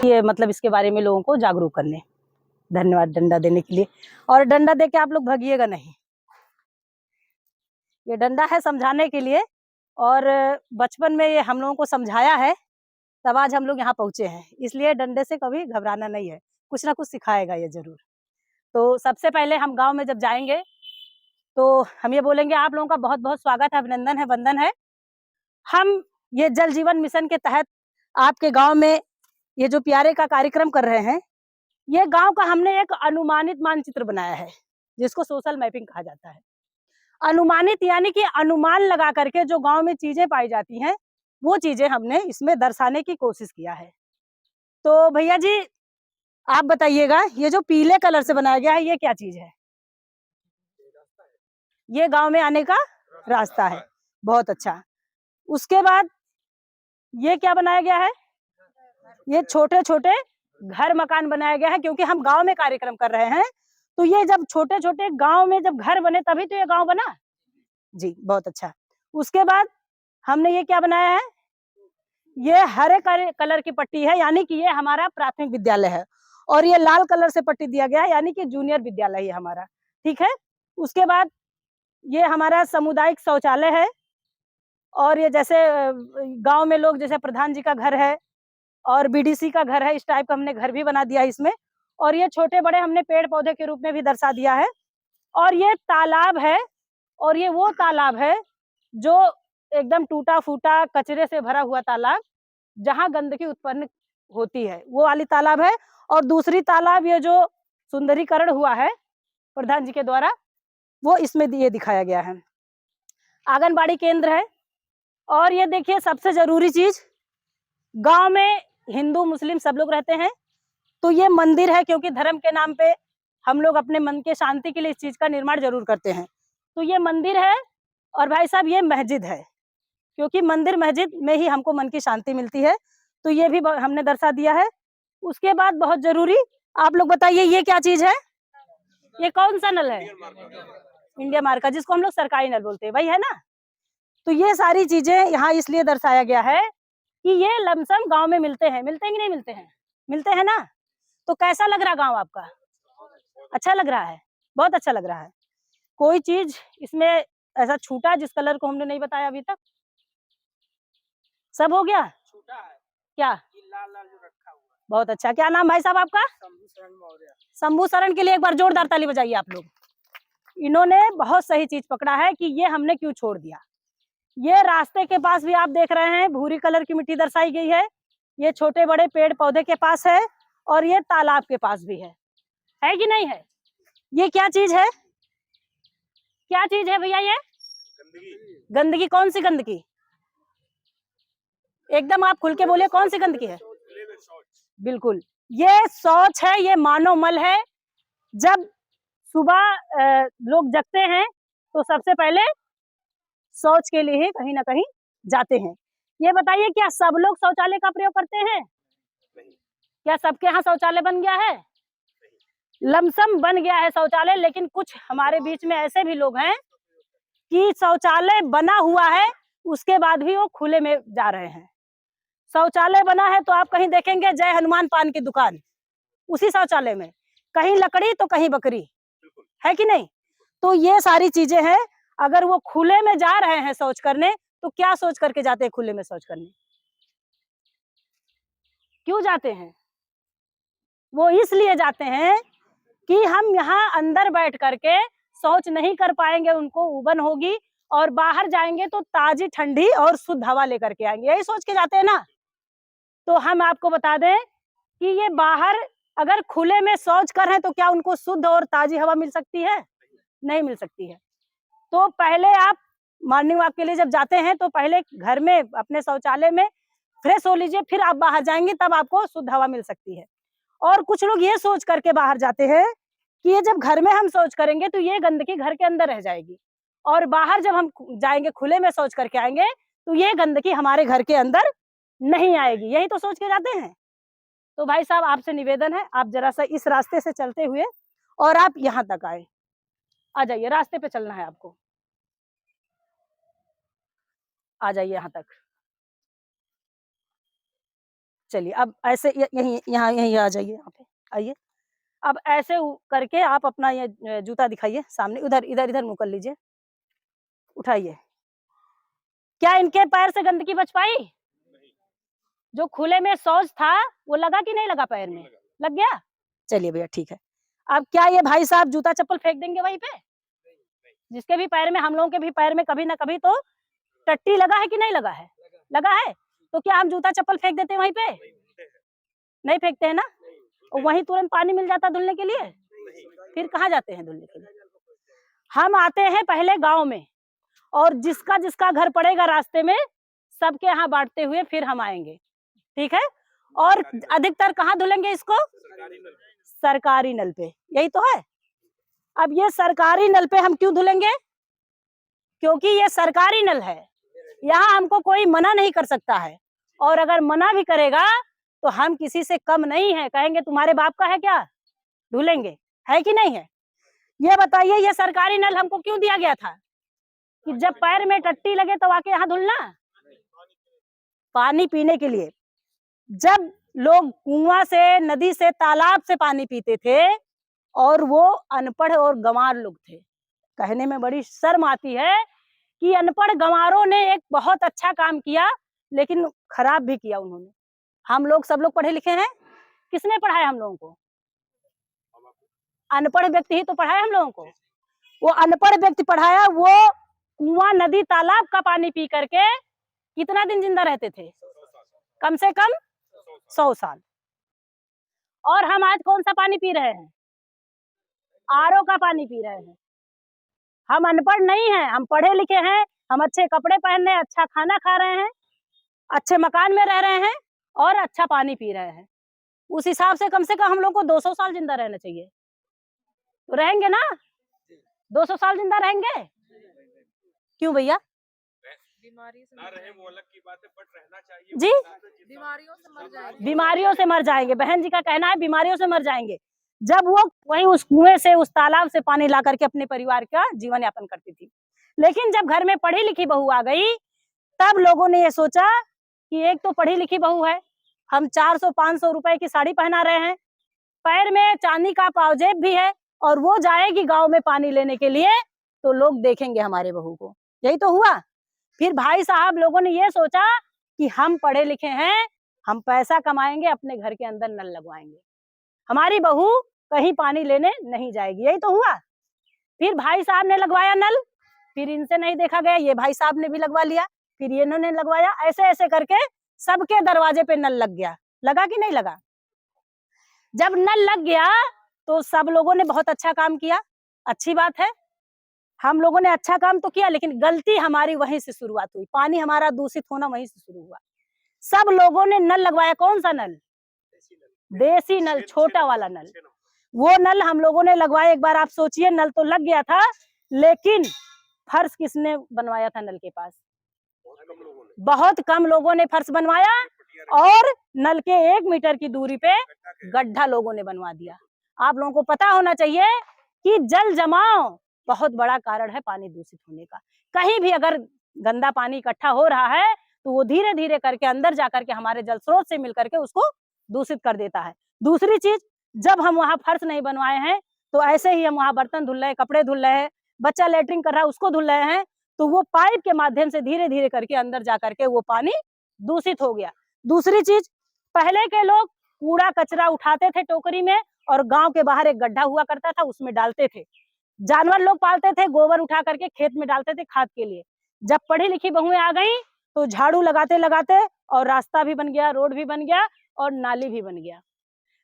ये मतलब इसके बारे में लोगों को जागरूक करने। धन्यवाद डंडा देने के लिए। और डंडा दे के आप लोग भागिएगा नहीं, ये डंडा है समझाने के लिए, और बचपन में ये हम लोगों को समझाया है, तब आज हम लोग यहाँ पहुंचे हैं। इसलिए डंडे से कभी घबराना नहीं है, कुछ ना कुछ सिखाएगा ये जरूर। तो सबसे पहले हम गांव में जब जाएंगे तो हम ये बोलेंगे, आप लोगों का बहुत बहुत स्वागत है, अभिनंदन है, वंदन है। हम ये जल जीवन मिशन के तहत आपके गांव में ये जो प्यारे का कार्यक्रम कर रहे हैं, ये गांव का हमने एक अनुमानित मानचित्र बनाया है, जिसको सोशल मैपिंग कहा जाता है। अनुमानित यानी कि अनुमान लगा करके जो गांव में चीजें पाई जाती हैं, वो चीजें हमने इसमें दर्शाने की कोशिश किया है। तो भैया जी आप बताइएगा, ये जो पीले कलर से बनाया गया है, ये क्या चीज है? ये गांव में आने का रास्ता है। बहुत अच्छा। उसके बाद ये क्या बनाया गया है? ये छोटे छोटे घर मकान बनाया गया है, क्योंकि हम गांव में कार्यक्रम कर रहे हैं। तो ये जब छोटे छोटे गांव में जब घर बने तभी तो ये गांव बना जी। बहुत अच्छा। उसके बाद हमने ये क्या बनाया है? ये हरे कलर की पट्टी है, यानी कि ये हमारा प्राथमिक विद्यालय है। और ये लाल कलर से पट्टी दिया गया है, यानी कि जूनियर विद्यालय है हमारा। ठीक है। उसके बाद ये हमारा सामुदायिक शौचालय है। और ये जैसे गांव में लोग, जैसे प्रधान जी का घर है और बीडीसी का घर है, इस टाइप का हमने घर भी बना दिया इसमें। और ये छोटे बड़े हमने पेड़ पौधे के रूप में भी दर्शा दिया है। और ये तालाब है, और ये वो तालाब है जो एकदम टूटा फूटा कचरे से भरा हुआ तालाब, जहां गंदगी उत्पन्न होती है, वो वाली तालाब है। और दूसरी तालाब ये जो सुंदरीकरण हुआ है प्रधान जी के द्वारा, वो इसमें ये दिखाया गया है। आंगनबाड़ी केंद्र है। और ये देखिए सबसे जरूरी चीज, गांव में हिंदू मुस्लिम सब लोग रहते हैं, तो ये मंदिर है, क्योंकि धर्म के नाम पे हम लोग अपने मन के शांति के लिए इस चीज का निर्माण जरूर करते हैं। तो ये मंदिर है। और भाई साहब ये मस्जिद है, क्योंकि मंदिर मस्जिद में ही हमको मन की शांति मिलती है। तो ये भी हमने दर्शा दिया है। उसके बाद बहुत जरूरी, आप लोग बताइए ये क्या चीज है? ये कौन सा नल है? इंडिया मार्का, जिसको हम लोग सरकारी नल बोलते हैं, वही है ना। तो ये सारी चीजें यहाँ इसलिए दर्शाया गया है कि ये लमसम गांव में मिलते हैं। मिलते हैं कि नहीं मिलते हैं? मिलते हैं ना। तो कैसा लग रहा गांव आपका? अच्छा लग रहा है, बहुत अच्छा लग रहा है। कोई चीज इसमें ऐसा छूटा जिस कलर को हमने नहीं बताया अभी तक? सब हो गया? छूटा है क्या? लाल लाल जो रखा हुआ है। बहुत अच्छा। क्या नाम भाई साहब आपका? शंभू शरण के लिए एक बार जोरदार ताली बजाइए आप लोग। इन्होंने बहुत सही चीज पकड़ा है कि ये हमने क्यों छोड़ दिया। ये रास्ते के पास भी आप देख रहे हैं भूरी कलर की मिट्टी दर्शाई गई है। ये छोटे बड़े पेड़ पौधे के पास है, और ये तालाब के पास भी है कि नहीं है? ये क्या चीज है? क्या चीज है भैया ये? गंदगी। कौन सी गंदगी? एकदम आप खुल के बोलिए, कौन सी गंदगी है? बिल्कुल, ये शौच है, ये मानव मल है। जब सुबह लोग जगते हैं तो सबसे पहले शौच के लिए ही कहीं ना कहीं जाते हैं। ये बताइए, क्या सब लोग शौचालय का प्रयोग करते हैं? क्या सबके यहाँ शौचालय बन गया है? लमसम बन गया है शौचालय, लेकिन कुछ हमारे बीच में ऐसे भी लोग हैं कि शौचालय बना हुआ है, उसके बाद भी वो खुले में जा रहे हैं। शौचालय बना है तो आप कहीं देखेंगे जय हनुमान पान की दुकान, उसी शौचालय में कहीं लकड़ी तो कहीं बकरी, है कि नहीं? तो ये सारी चीजें हैं। अगर वो खुले में जा रहे हैं शौच करने, तो क्या सोच करके जाते हैं खुले में शौच करने? क्यों जाते हैं? वो इसलिए जाते हैं कि हम यहाँ अंदर बैठ करके शौच नहीं कर पाएंगे, उनको उबन होगी, और बाहर जाएंगे तो ताजी ठंडी और शुद्ध हवा लेकर के आएंगे, यही सोच के जाते हैं ना। तो हम आपको बता दें कि ये बाहर अगर खुले में शौच कर रहे हैं तो क्या उनको शुद्ध और ताजी हवा मिल सकती है? नहीं मिल सकती है। तो पहले आप मॉर्निंग वॉक के लिए जब जाते हैं तो पहले घर में अपने शौचालय में फ्रेश हो लीजिए, फिर आप बाहर जाएंगे तब आपको शुद्ध हवा मिल सकती है। और कुछ लोग ये सोच करके बाहर जाते हैं कि ये जब घर में हम शौच करेंगे तो ये गंदगी घर के अंदर रह जाएगी, और बाहर जब हम जाएंगे खुले में शौच करके आएंगे तो ये गंदगी हमारे घर के अंदर नहीं आएगी, यही तो सोच के जाते हैं। तो भाई साहब आपसे निवेदन है, आप जरा सा इस रास्ते से चलते हुए और आप यहाँ तक आए, आ जाइए, रास्ते पे चलना है आपको, आ जाइए यहाँ तक। चलिए अब ऐसे यहीं यहाँ यहीं आ जाइए, यहाँ पे आइए। अब ऐसे करके आप अपना ये जूता दिखाइए सामने, उधर इधर इधर मुँह कर लीजिए, उठाइए। क्या इनके पैर से गंदगी बच पाई? जो खुले में शौच था वो लगा कि नहीं लगा पैर में? लग गया? चलिए भैया ठीक है। अब क्या ये भाई साहब जूता चप्पल फेंक देंगे वहीं पे? जिसके भी पैर में, हम लोगों के भी पैर में कभी ना कभी तो टट्टी लगा है कि नहीं लगा है? लगा है। तो क्या हम जूता चप्पल फेंक देते हैं वहीं पे? नहीं फेंकते हैं ना? और वहीं तुरंत पानी मिल जाता धुलने के लिए, फिर कहाँ जाते हैं धुलने के लिए? हम आते हैं पहले गांव में, और जिसका जिसका घर पड़ेगा रास्ते में सबके यहाँ बांटते हुए फिर हम आएंगे, ठीक है? और अधिकतर कहाँ धुलेंगे इसको? सरकारी नल पे, यही तो है। अब ये सरकारी नल पे हम क्यों धुलेंगे? क्योंकि ये सरकारी नल है, यहाँ हमको कोई मना नहीं कर सकता है, और अगर मना भी करेगा तो हम किसी से कम नहीं है, कहेंगे तुम्हारे बाप का है क्या, धुलेंगे, है कि नहीं है? ये बताइए, ये सरकारी नल हमको क्यों दिया गया था? कि जब पैर में टट्टी लगे तो आके यहाँ धुलना, पानी पीने के लिए। जब लोग कुआं से, नदी से, तालाब से पानी पीते थे और वो अनपढ़ और गंवार लोग थे, कहने में बड़ी शर्म आती है कि अनपढ़ गंवारों ने एक बहुत अच्छा काम किया, लेकिन खराब भी किया उन्होंने। हम लोग सब लोग पढ़े लिखे हैं, किसने पढ़ाया हम लोगों को? अनपढ़ व्यक्ति ही तो पढ़ाया हम लोगों को। वो अनपढ़ व्यक्ति पढ़ाया, वो कुआं, नदी, तालाब का पानी पी करके कितना दिन जिंदा रहते थे? कम से कम 100 साल। और हम आज कौन सा पानी पी रहे हैं? आरओ का पानी पी रहे हैं। हम अनपढ़ नहीं हैं, हम पढ़े लिखे हैं, हम अच्छे कपड़े पहन रहे हैं, अच्छा खाना खा रहे हैं, अच्छे मकान में रह रहे हैं और अच्छा पानी पी रहे हैं। उस हिसाब से कम हम लोग को 200 साल जिंदा रहना चाहिए। तो रहेंगे ना? 200 साल जिंदा रहेंगे? क्यों भैया? बीमारी से ना रहे वो अलग की बात है, बट रहना चाहिए जी। बीमारियों से मर जाएंगे। बीमारियों से मर जाएंगे, बहन जी का कहना है बीमारियों से मर जाएंगे। जब वो वहीं उस कुएं से, उस तालाब से पानी ला करके अपने परिवार का जीवन यापन करती थी। लेकिन जब घर में पढ़ी लिखी बहू आ गई, तब लोगों ने ये सोचा कि एक तो पढ़ी लिखी बहू है, हम 400-500 रुपए की साड़ी पहना रहे हैं, पैर में चांदी का पावजेब भी है, और वो जाएगी गांव में पानी लेने के लिए, तो लोग देखेंगे हमारे बहू को। यही तो हुआ। फिर भाई साहब लोगों ने ये सोचा कि हम पढ़े लिखे हैं, हम पैसा कमाएंगे, अपने घर के अंदर नल लगवाएंगे, हमारी बहू कहीं पानी लेने नहीं जाएगी। यही तो हुआ। फिर भाई साहब ने लगवाया नल, फिर इनसे नहीं देखा गया, ये भाई साहब ने भी लगवा लिया, फिर ये इन्होंने लगवाया, ऐसे ऐसे करके सबके दरवाजे पे नल लग गया। लगा कि नहीं लगा? जब नल लग गया तो सब लोगों ने बहुत अच्छा काम किया, अच्छी बात है, हम लोगों ने अच्छा काम तो किया, लेकिन गलती हमारी वहीं से शुरुआत हुई, पानी हमारा दूषित होना वहीं से शुरू हुआ। सब लोगों ने नल लगवाया, कौन सा नल? देसी नल, छोटा वाला नल। वो नल हम लोगों ने लगवाया। एक बार आप सोचिए, नल तो लग गया था, लेकिन फर्श किसने बनवाया था नल के पास? बहुत कम लोगों ने फर्श बनवाया, और नल के 1 मीटर की दूरी पे गड्ढा लोगों ने बनवा दिया। आप लोगों को पता होना चाहिए कि जल जमाव बहुत बड़ा कारण है पानी दूषित होने का। कहीं भी अगर गंदा पानी इकट्ठा हो रहा है तो वो धीरे धीरे करके अंदर जाकर के हमारे जल स्रोत से मिल करके उसको दूषित कर देता है। दूसरी चीज, जब हम वहाँ फर्श नहीं बनवाए हैं तो ऐसे ही हम वहाँ बर्तन धुल रहे हैं, कपड़े धुल रहे हैं, बच्चा लेटरिन कर रहा है उसको धुल रहे हैं, तो वो पाइप के माध्यम से धीरे धीरे करके अंदर जा करके वो पानी दूषित हो गया। दूसरी चीज, पहले के लोग कूड़ा कचरा उठाते थे टोकरी में, और गांव के बाहर एक गड्ढा हुआ करता था, उसमें डालते थे। जानवर लोग पालते थे, गोबर उठा करके खेत में डालते थे खाद के लिए। जब पढ़ी लिखी बहुएं आ गई तो झाड़ू लगाते लगाते और रास्ता भी बन गया, रोड भी बन गया और नाली भी बन गया।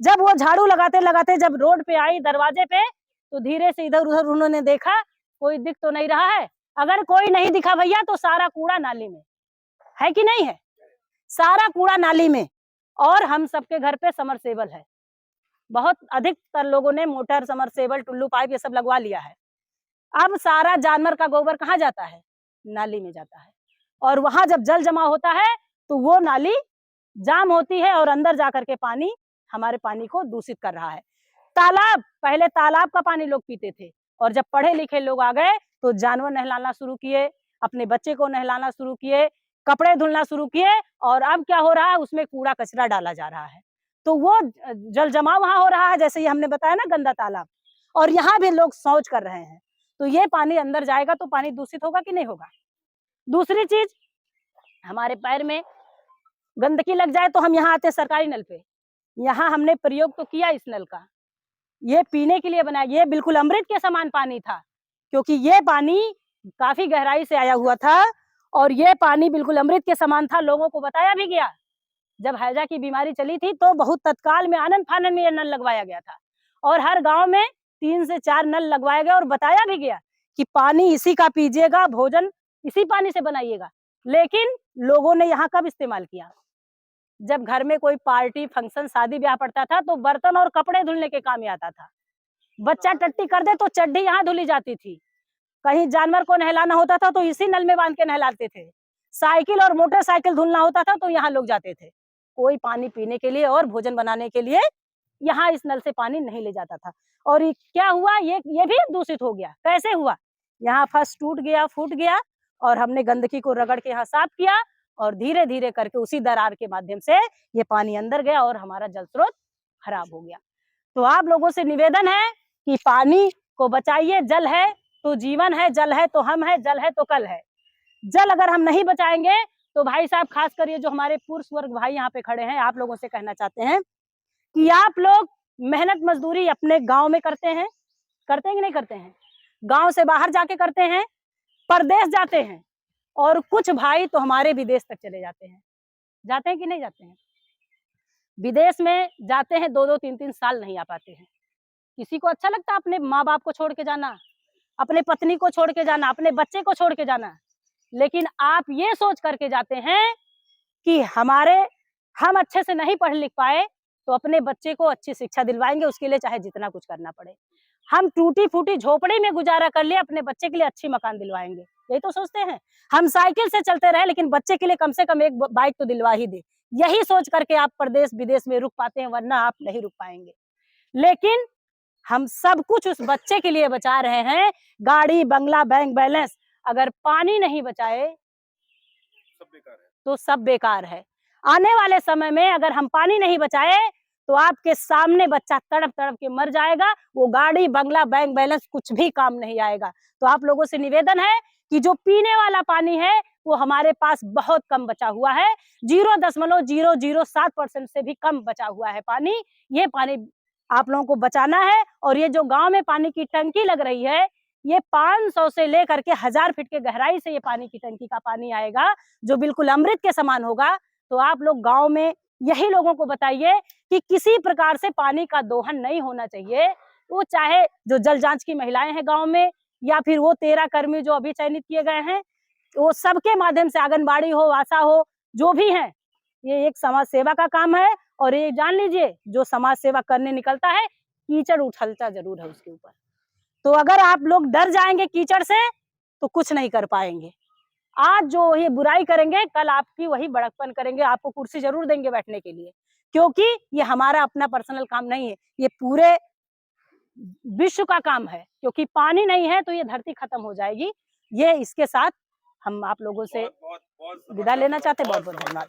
जब वो झाड़ू लगाते लगाते जब रोड पे आई, दरवाजे पे, तो धीरे से इधर उधर उन्होंने देखा, कोई दिख तो नहीं रहा है। अगर कोई नहीं दिखा भैया तो सारा कूड़ा नाली में है कि नहीं है? सारा कूड़ा नाली में। और हम सबके घर पे समरसेबल है, बहुत अधिकतर लोगों ने मोटर, समरसेबल, टुल्लू पाइप ये सब लगवा लिया है। अब सारा जानवर का गोबर कहाँ जाता है? नाली में जाता है, और वहां जब जल जमा होता है तो वो नाली जाम होती है और अंदर जाकर के पानी हमारे पानी को दूषित कर रहा है। तालाब, पहले तालाब का पानी लोग पीते थे और जब पढ़े लिखे लोग आ गए तो जानवर नहलाना शुरू किए, अपने बच्चे को नहलाना शुरू किए, कपड़े धुलना शुरू किए और अब क्या हो रहा है, उसमें कूड़ा कचरा डाला जा रहा है। तो वो जल जमाव वहां हो रहा है, जैसे ये हमने बताया ना गंदा तालाब, और यहाँ भी लोग शौच कर रहे हैं। तो ये पानी अंदर जाएगा तो पानी दूषित होगा कि नहीं होगा। दूसरी चीज, हमारे पैर में गंदगी लग जाए तो हम यहाँ आते सरकारी नल पे, यहाँ हमने प्रयोग तो किया इस नल का, ये पीने के लिए बनाया, ये बिल्कुल अमृत के समान पानी था, क्योंकि ये पानी काफी गहराई से आया हुआ था और ये पानी बिल्कुल अमृत के समान था। लोगों को बताया भी गया, जब हैजा की बीमारी चली थी तो बहुत तत्काल में आनंद फानन में ये नल लगवाया गया था और हर गांव में 3 से 4 नल लगवाया गया और बताया भी गया कि पानी इसी का पीजिएगा, भोजन इसी पानी से बनाइएगा। लेकिन लोगों ने यहाँ कब इस्तेमाल किया, जब घर में कोई पार्टी फंक्शन शादी ब्याह पड़ता था तो बर्तन और कपड़े धुलने के काम में आता था। बच्चा टट्टी कर दे तो चड्डी यहाँ धुली जाती थी, कहीं जानवर को नहलाना होता था तो इसी नल में बांध के नहलाते थे, साइकिल और मोटरसाइकिल धुलना होता था तो यहाँ लोग जाते थे। कोई पानी पीने के लिए और भोजन बनाने के लिए यहाँ इस नल से पानी नहीं ले जाता था। और क्या हुआ, ये भी दूषित हो गया। कैसे हुआ, यहाँ फर्श टूट गया, फूट गया और हमने गंदगी को रगड़ के यहाँ साफ किया और धीरे धीरे करके उसी दरार के माध्यम से ये पानी अंदर गया और हमारा जल स्रोत खराब हो गया। तो आप लोगों से निवेदन है कि पानी को बचाइए। जल है तो जीवन है, जल है तो हम है, जल है तो कल है। जल अगर हम नहीं बचाएंगे तो भाई साहब, खासकर ये जो हमारे पुरुष वर्ग भाई यहाँ पे खड़े हैं, आप लोगों से कहना चाहते हैं कि आप लोग मेहनत मजदूरी अपने गांव में करते हैं कि नहीं करते हैं, गांव से बाहर जाके करते हैं, परदेश जाते हैं, और कुछ भाई तो हमारे विदेश तक चले जाते हैं। जाते हैं कि नहीं जाते हैं, विदेश में जाते हैं 2-2 3-3 साल नहीं आ पाते हैं। किसी को अच्छा लगता है अपने माँ बाप को छोड़ के जाना, अपने पत्नी को छोड़ के जाना, अपने बच्चे को छोड़ के जाना, लेकिन आप ये सोच करके जाते हैं कि हम अच्छे से नहीं पढ़ लिख पाए तो अपने बच्चे को अच्छी शिक्षा दिलवाएंगे, उसके लिए चाहे जितना कुछ करना पड़े। हम टूटी फूटी झोपड़ी में गुजारा कर लिए, अपने बच्चे के लिए अच्छी मकान दिलवाएंगे, यही तो सोचते हैं। हम साइकिल से चलते रहे लेकिन बच्चे के लिए कम से कम एक बाइक तो दिलवा ही दे, यही सोच करके आप प्रदेश विदेश में रुक पाते हैं, वरना आप नहीं रुक पाएंगे। लेकिन हम सब कुछ उस बच्चे के लिए बचा रहे हैं, गाड़ी बंगला बैंक बैलेंस, अगर पानी नहीं बचाए तो सब बेकार है। आने वाले समय में अगर हम पानी नहीं बचाए तो आपके सामने बच्चा तड़प तड़प के मर जाएगा, वो गाड़ी बंगला बैंक बैलेंस कुछ भी काम नहीं आएगा। तो आप लोगों से निवेदन है कि जो पीने वाला पानी है वो हमारे पास बहुत कम बचा हुआ है, 0.007% से भी कम बचा हुआ है पानी। ये पानी आप लोगों को बचाना है। और ये जो गांव में पानी की टंकी लग रही है, ये 500 से लेकर के 1000 फीट के गहराई से ये पानी की टंकी का पानी आएगा, जो बिल्कुल अमृत के समान होगा। तो आप लोग गांव में यही लोगों को बताइए कि किसी प्रकार से पानी का दोहन नहीं होना चाहिए। वो चाहे जो जल जांच की महिलाएं हैं गांव में, या फिर वो 13 कर्मी जो अभी चयनित किए गए हैं, वो सबके माध्यम से, आंगनबाड़ी हो, आशा हो, जो भी है, ये एक समाज सेवा का काम है। और ये जान लीजिए, जो समाज सेवा करने निकलता है, कीचड़ उछलता जरूर है उसके ऊपर। तो अगर आप लोग डर जाएंगे कीचड़ से तो कुछ नहीं कर पाएंगे। आज जो ये बुराई करेंगे, कल आपकी वही बड़कपन करेंगे, आपको कुर्सी जरूर देंगे बैठने के लिए, क्योंकि ये हमारा अपना पर्सनल काम नहीं है, ये पूरे विश्व का काम है। क्योंकि पानी नहीं है तो ये धरती खत्म हो जाएगी। ये इसके साथ हम आप लोगों से विदा लेना चाहते हैं। बहुत बहुत धन्यवाद।